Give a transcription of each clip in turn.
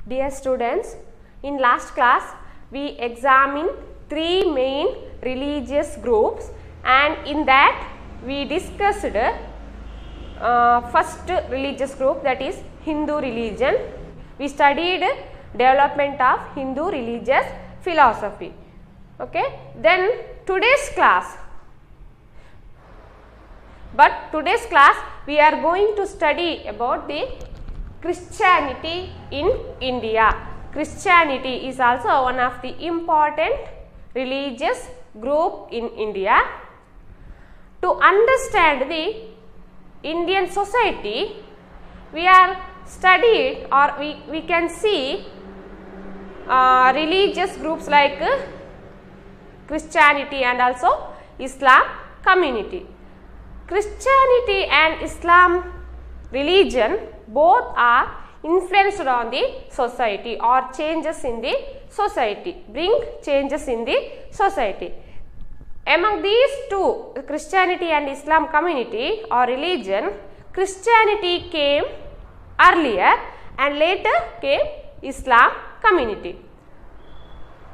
Dear students, in last class we examined three main religious groups, and in that we discussed first religious group, that is Hindu religion. We studied development of Hindu religious philosophy. Okay, then today's class we are going to study about the Christianity in India. Christianity is also one of the important religious group in India. To understand the Indian society, we are studied, or we can see religious groups like Christianity and also Islam community. Christianity and Islam religion both are influenced on the society, or changes in the society, bring changes in the society. Among these two, Christianity and Islam community or religion, Christianity came earlier and later came Islam community.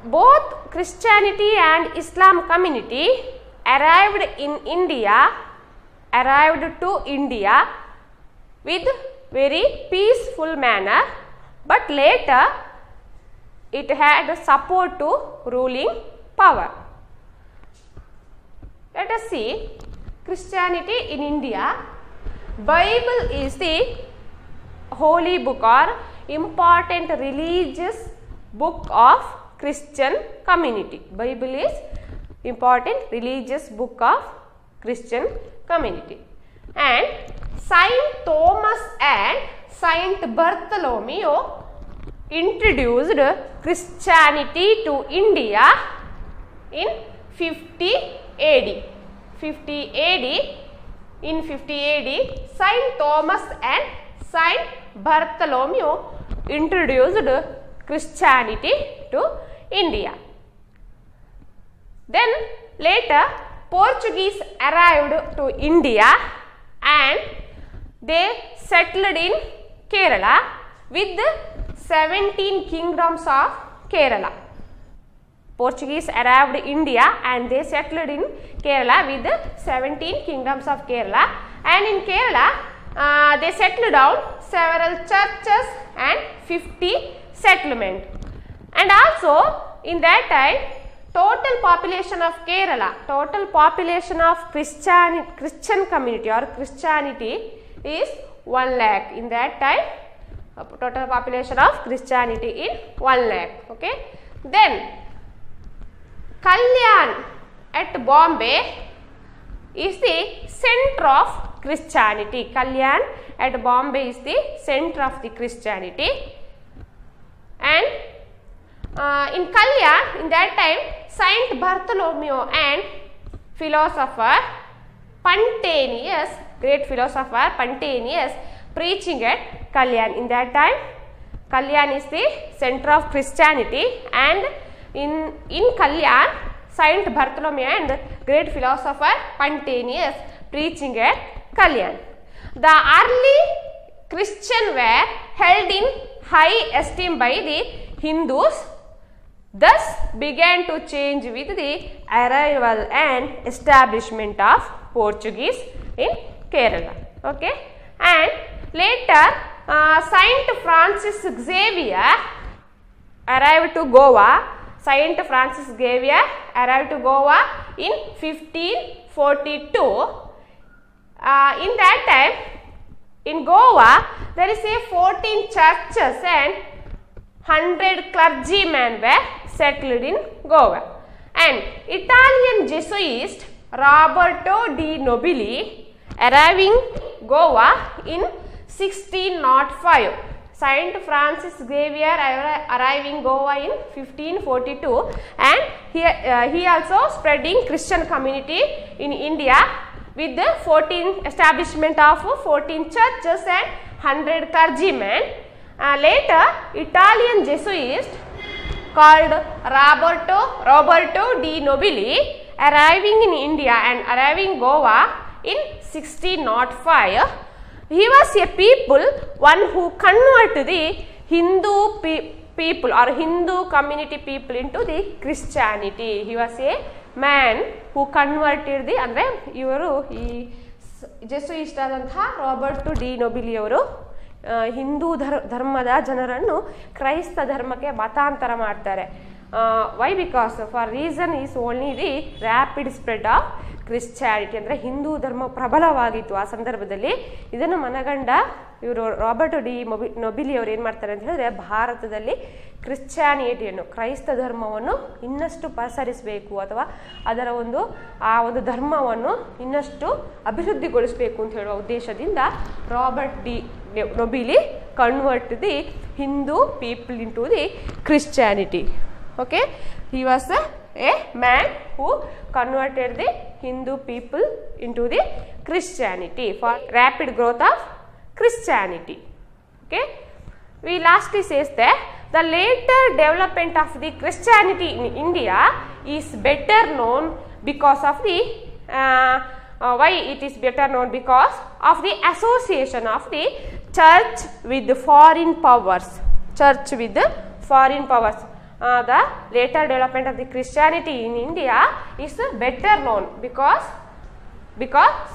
Both Christianity and Islam community arrived to India with very peaceful manner, but later it had support to ruling power. Let us see Christianity in India. Bible is the holy book or important religious book of Christian community. Bible is important religious book of Christian community. And Saint Thomas and Saint Bartholomew introduced Christianity to India in 50 AD. 50 AD. In 50 AD, Saint Thomas and Saint Bartholomew introduced Christianity to India. Then later Portuguese arrived to India and they settled in Kerala with 17 kingdoms of Kerala. Portuguese arrived in India and they settled in Kerala with 17 kingdoms of Kerala, and in Kerala they settled down several churches and 50 settlements. And also in that time, total population of Kerala, total population of Christian community or Christianity is 1 lakh. In that time, total population of Christianity is 1 lakh. Okay. Then Kalyan at Bombay is the center of Christianity. Kalyan at Bombay is the center of the Christianity. And in Kalyan, in that time, Saint Bartholomew and philosopher Pantanius, great philosopher Pantanius, preaching at Kalyan. In that time, Kalyan is the center of Christianity, and in Kalyan, Saint Bartholomew and great philosopher Pantanius preaching at Kalyan. The early Christians were held in high esteem by the Hindus, thus began to change with the arrival and establishment of Portuguese in Kerala. Okay, and later Saint Francis Xavier arrived to Goa. Saint Francis Xavier arrived to Goa in 1542. In that time, in Goa, there is a 14 churches and 100 clergymen were settled in Goa. And Italian Jesuit Roberto di Nobili arriving Goa in 1605. Saint Francis Xavier arriving Goa in 1542, and he also spreading Christian community in India with the establishment of 14 churches and 100 clergymen. Later, Italian Jesuit called Roberto di Nobili arriving in India and arriving Goa in 1605. He was a people one who converted the Hindu people or Hindu community people into the Christianity. He was a man who converted the ಅಂದರೆ ಇವರು ಈ ಜೆಸುಯಿಸ್ಟ್ ಆದಂತಹ Robert de ನೊಬಿಲಿ ಅವರು ಹಿಂದೂ ಧರ್ಮದ ಜನರನ್ನು ಕ್ರೈಸ್ತ ಧರ್ಮಕ್ಕೆ ಮತಾಂತರ ಮಾಡ್ತಾರೆ. Why because for reason is only the rapid spread of Christianity ಅಂದರೆ ಹಿಂದೂ ಧರ್ಮ ಪ್ರಬಲವಾಗಿತ್ತು ಆ ಸಂದರ್ಭದಲ್ಲಿ. ಇದನ್ನು ಮನಗಂಡ ಇವರು ರಾಬರ್ಟ್ ಡಿ ನೊಬಿಲಿ ಅವರು ಏನು ಮಾಡ್ತಾರೆ ಅಂತ ಹೇಳಿದ್ರೆ ಭಾರತದಲ್ಲಿ ಕ್ರಿಶ್ಚಿಯಾನಿಟಿಯನ್ನು ಕ್ರೈಸ್ತ ಧರ್ಮವನ್ನು ಇನ್ನಷ್ಟು ಪಸರಿಸಬೇಕು ಅಥವಾ ಅದರ ಆ ಒಂದು ಧರ್ಮವನ್ನು ಇನ್ನಷ್ಟು ಅಭಿವೃದ್ಧಿಗೊಳಿಸಬೇಕು ಅಂತ ಹೇಳುವ ಉದ್ದೇಶದಿಂದ Robert de Nobili convert the Hindu people into the Christianity. Okay, he was a man who converted the Hindu people into the Christianity for rapid growth of Christianity. Okay, we lastly says that the later development of the Christianity in India is better known because of the why it is better known because of the association of the church with the foreign powers. Church with the foreign powers. The later development of the Christianity in India is better known because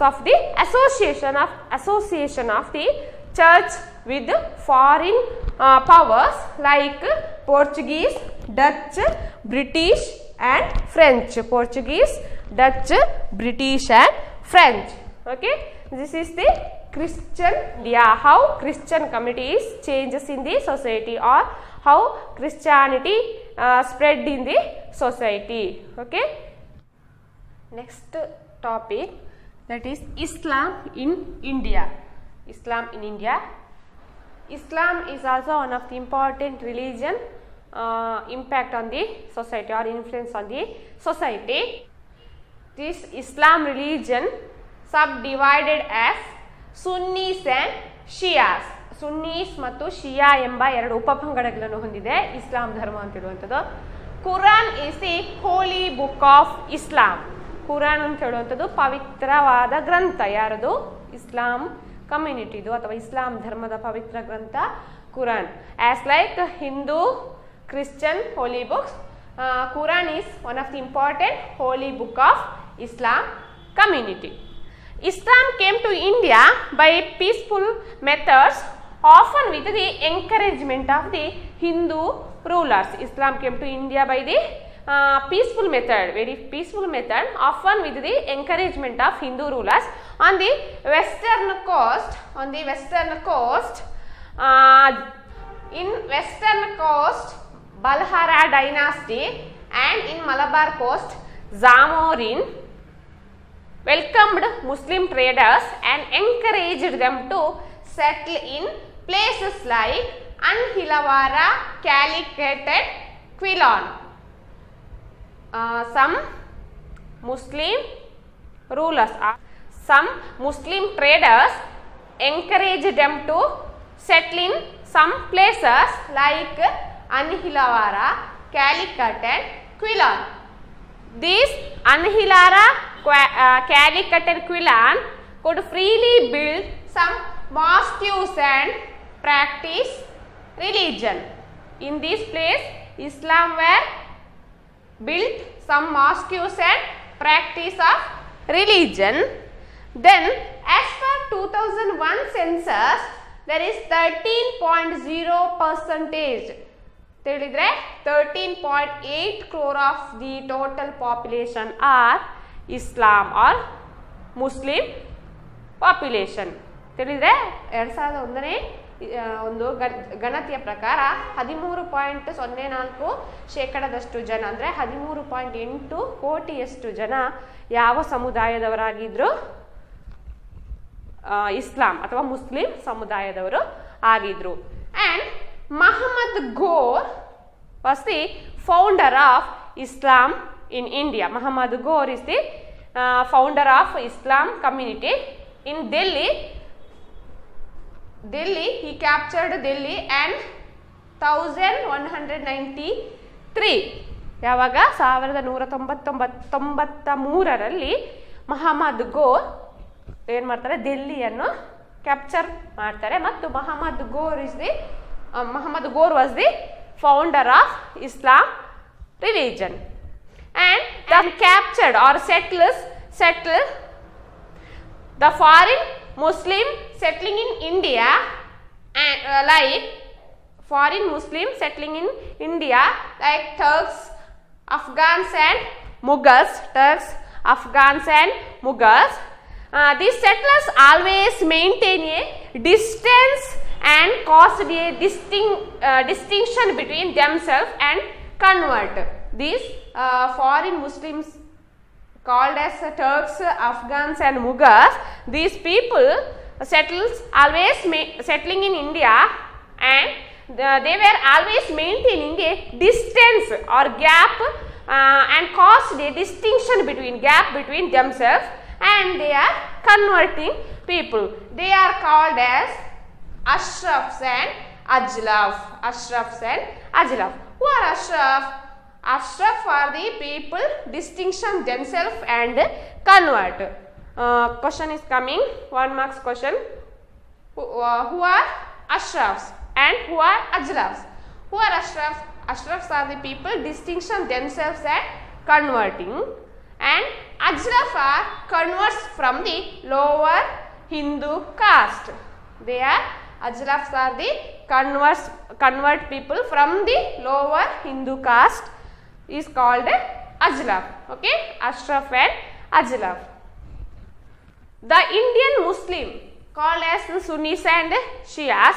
of the association of the church with foreign powers like Portuguese, Dutch, British and French. Portuguese, Dutch, British and French. Okay, this is the Christian, how Christian communities changes in the society or how Christianity spread in the society. Okay, next topic, that is Islam in India. Islam in India. Islam is also one of the important religion impact on the society or influence on the society. This Islam religion subdivided as Sunnis and Shias. ಸುನ್ನೀಸ್ ಮತ್ತು ಶಿಯಾ ಎಂಬ ಎರಡು ಉಪಪಂಗಡಗಳನ್ನು ಹೊಂದಿದೆ ಇಸ್ಲಾಂ ಧರ್ಮ ಅಂತ ಹೇಳುವಂಥದ್ದು. Quran is the holy book of Islam. ಕುರಾನ್ ಅಂತ ಹೇಳುವಂಥದ್ದು ಪವಿತ್ರವಾದ ಗ್ರಂಥ. ಯಾರದು? ಇಸ್ಲಾಂ ಕಮ್ಯುನಿಟಿದು ಅಥವಾ ಇಸ್ಲಾಂ ಧರ್ಮದ ಪವಿತ್ರ ಗ್ರಂಥ ಕುರಾನ್. As like Hindu, Christian holy books, Quran is one of the important holy book of Islam community. Islam came to India by peaceful methods, often with the encouragement of the Hindu rulers. Islam came to India by the peaceful method, very peaceful method, often with the encouragement of Hindu rulers. On the western coast, in western coast, Balhara dynasty, and in Malabar coast, Zamorin welcomed Muslim traders and encouraged them to settle in places like Anhilavara, Calicut, and Quilon. Some Muslim rulers, some Muslim traders encouraged them to settle in some places like Anhilavara, Calicut, and Quilon. These Anhilavara, Calicut, and Quilon could freely build some mosques and practice religion. In this place, Islam were built some mosques and practice of religion. Then, as per 2001 census, there is 13.0%. 13.8 crore of the total population are Islam or Muslim population. ತಿಳಿದ್ರೆ 2001ನೇ ಒಂದು ಗಣತಿಯ ಪ್ರಕಾರ 13.04% ಜನ ಅಂದರೆ 13.8 ಕೋಟಿಯಷ್ಟು ಜನ ಯಾವ ಸಮುದಾಯದವರಾಗಿದ್ರು? ಇಸ್ಲಾಂ ಅಥವಾ Muslim ಸಮುದಾಯದವರು ಆಗಿದ್ರು. And Muhammad Ghor was the founder of Islam in India. Muhammad Ghor is the founder of Islam community in Delhi. He captured Delhi and 1193. ಯಾವಾಗ 1193ರಲ್ಲಿ ಮಹಮ್ಮದ್ ಗೋರ್ ಏನು ಮಾಡ್ತಾರೆ? ದಿಲ್ಲಿಯನ್ನು ಕ್ಯಾಪ್ಚರ್ ಮಾಡ್ತಾರೆ. ಮತ್ತು Muhammad Ghor is the Muhammad Ghor was the founder of Islam religion. And the captured or settled the foreign Muslim settling in India, and like foreign Muslim settling in India like Turks, Afghans and Mughals. These settlers always maintain a distance and caused a distinction between themselves and convert. These foreign Muslims called as Turks, Afghans and Mughals, these people always settling in India, and they were always maintaining a distance or gap and caused a distinction between themselves, and they are converting people. They are called as Ashrafs and Ajlaf. Who are Ashraf? Ashraf are the people distinction themselves and convert. Question is coming, 1 marks question. Who are Ashrafs and who are Ajlafs? Who are Ashrafs? Ashrafs are the people distinction themselves and converting, and Ajlaf are converts from the lower Hindu caste. Ajlafs are the convert people from the lower Hindu caste is called Ajlaf. Okay, Ashraf and Ajlaf. The Indian Muslim called as the Sunnis and Shias,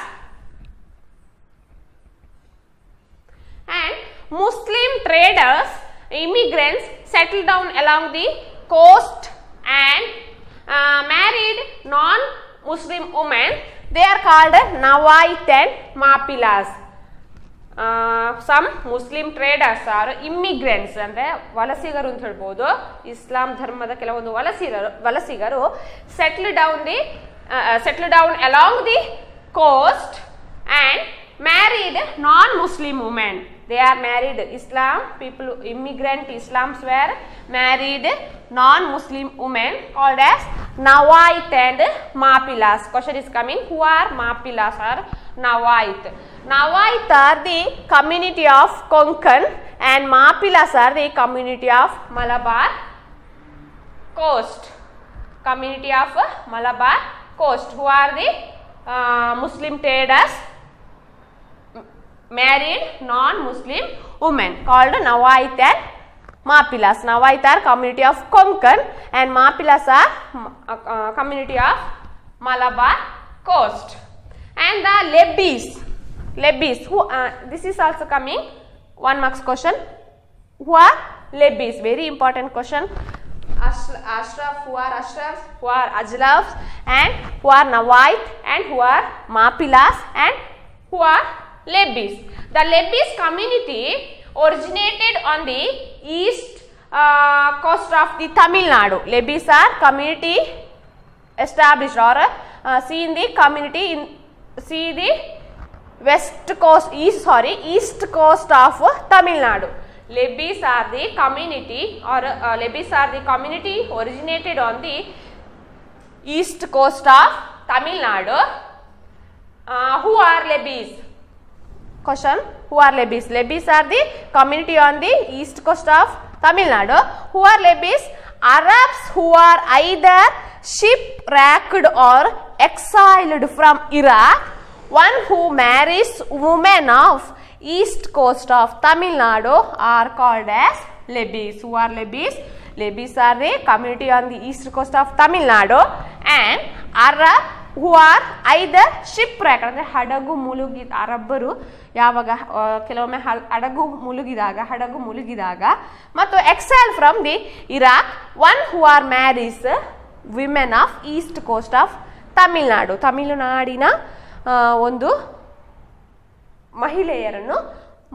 and Muslim traders, immigrants settled down along the coast and married non-Muslim women. They are called Nawait and Mapilas. Some Muslim traders are immigrants, ಅಂದ್ರೆ ವಲಸಿಗರು ಅಂತ ಹೇಳ್ಬೋದು. ಇಸ್ಲಾಂ ಧರ್ಮದ ಕೆಲವೊಂದು ವಲಸಿಗರು settled down along the coast and married non-Muslim women. They are married. Immigrant Islams were married non-Muslim women called as Nawait and Mapilas. Question is coming. Who are Mapilas or Nawait? Nawait are the community of Konkan and Mapilas are the community of Malabar coast. Who are the Muslim traders married non-Muslim women called Nawait and Mapilas. Nawait are community of Konkan and Mapilas are community of Malabar coast. And the Lebis, who this is also coming 1 marks question. Who are Lebis? Very important question. Ashraf, who are Ashrafs, who are Ajlafs, and who are Nawait, and who are Mapilas, and who are Lebis. The Lebis community originated on the east coast of the Tamil Nadu. Lebis are community established or see the east coast of Tamil Nadu. Lebis are the community originated on the east coast of Tamil Nadu. Who are Lebis? Question. Who are Lebis? Lebis are the community on the east coast of Tamil Nadu. Who are Lebis? Arabs who are either shipwrecked or exiled from Iraq. One who marries women of east coast of Tamil Nadu are called as Lebis. Who are Lebis? Lebis are the community on the east coast of Tamil Nadu, and Arab who are either shipwrecked ಅಂದ್ರೆ ಹಡಗು ಮುಳುಗಿದ ಅರಬ್ಬರು ಯಾವಾಗ ಕೆಲವೊಮ್ಮೆ ಹಡಗು ಮುಳುಗಿದಾಗ ಮತ್ತು exile from the Iraq. One who are marries women of east coast of Tamil Nadu. ತಮಿಳುನಾಡಿನ ಒಂದು ಮಹಿಳೆಯರನ್ನು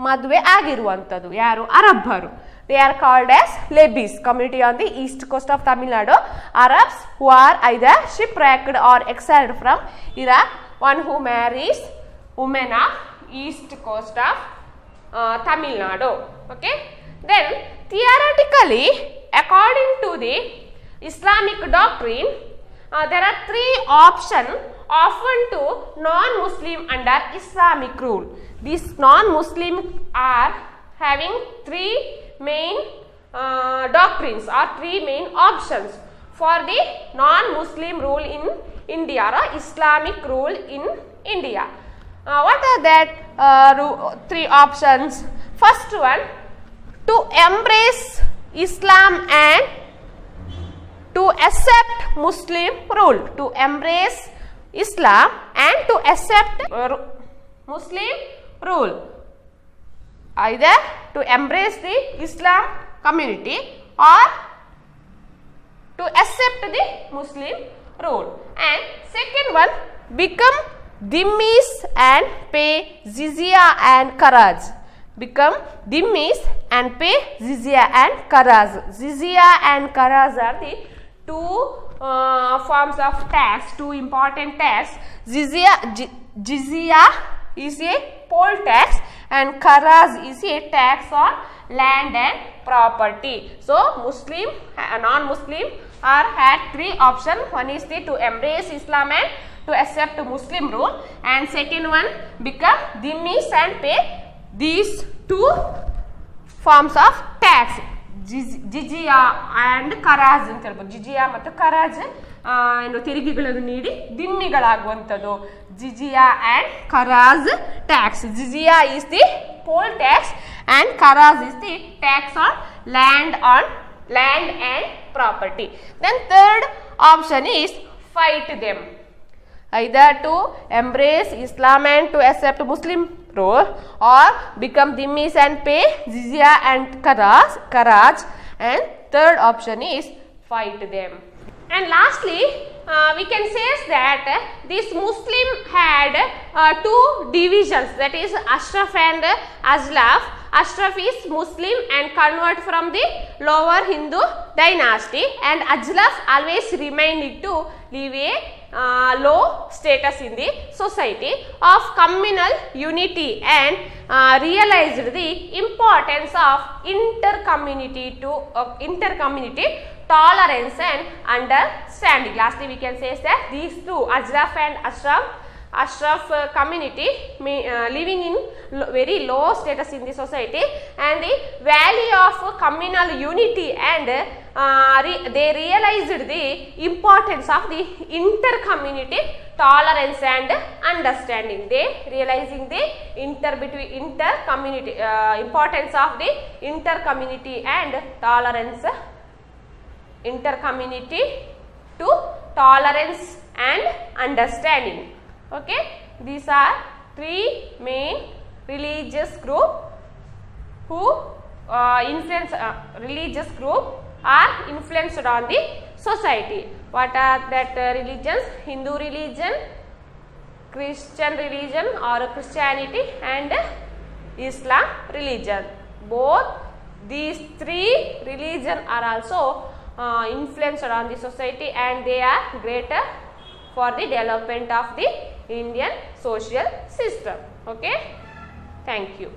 ಮದುವೆ ಆಗಿರುವಂಥದ್ದು ಯಾರು? ಅರಬ್ಬರು. They are called as Lebis, community on the east coast of Tamil Nadu. Arabs who are either shipwrecked or exiled from Iraq. One who marries women of east coast of Tamil Nadu. Okay. Then theoretically, according to the Islamic doctrine, there are 3 options often to non-Muslim under Islamic rule. These non-Muslim are having three main doctrines or three main options for the non-Muslim rule in India or Islamic rule in India. What are that three options? First one, to embrace Islam and to accept Muslim rule. To embrace Islam and to accept Muslim rule. Either to embrace the Islam community or to accept the Muslim rule. And second one, become dhimmis and pay jizya and kharaj. Become dhimmis and pay jizya and kharaj. Jizya and kharaj are the two forms of tax, two important tax. Jizya is a poll tax and kharaj is a tax on land and property. So Muslim, non-Muslim are had three options. One is to embrace Islam and to accept Muslim rule, and second one, become dhimmis and pay these two forms of tax, jizya and kharaj ಅಂತ ಹೇಳ್ಬೋದು. ಜಿಜಿಯಾ ಮತ್ತು ಕರಾಜ್ ಏನು ತೆರಿಗೆಗಳನ್ನು ನೀಡಿ ದಿಮ್ಮಿಗಳಾಗುವಂಥದ್ದು. Jizya and kharaj tax. Jizya is the poll tax and kharaj is the tax on land and property. Then third option is fight them. Either to embrace Islam and to accept Muslim rule, or become dhimmis and pay jizya and kharaj, and third option is fight them. And lastly, we can say that this Muslim had two divisions, that is Ashraf and Ajlaf. Ashraf is Muslim and convert from the lower Hindu dynasty, and Ajlaf always remained to live a low status in the society of communal unity and realized the importance of intercommunity tolerance and understanding. Lastly, we can say that these two, Ajlaf and Ashraf community living in very low status in the society, and the value of communal unity, and they realized the importance of the intercommunity tolerance and understanding. They realizing the intercommunity importance of the intercommunity and tolerance, intercommunity to tolerance and understanding. Okay, these are three main religious group who religious group are influenced on the society. What are that religions? Hindu religion, Christian religion or Christianity, and Islam religion. Both these three religions are also influenced on the society, and they are greater for the development of the Indian social system. Okay, thank you.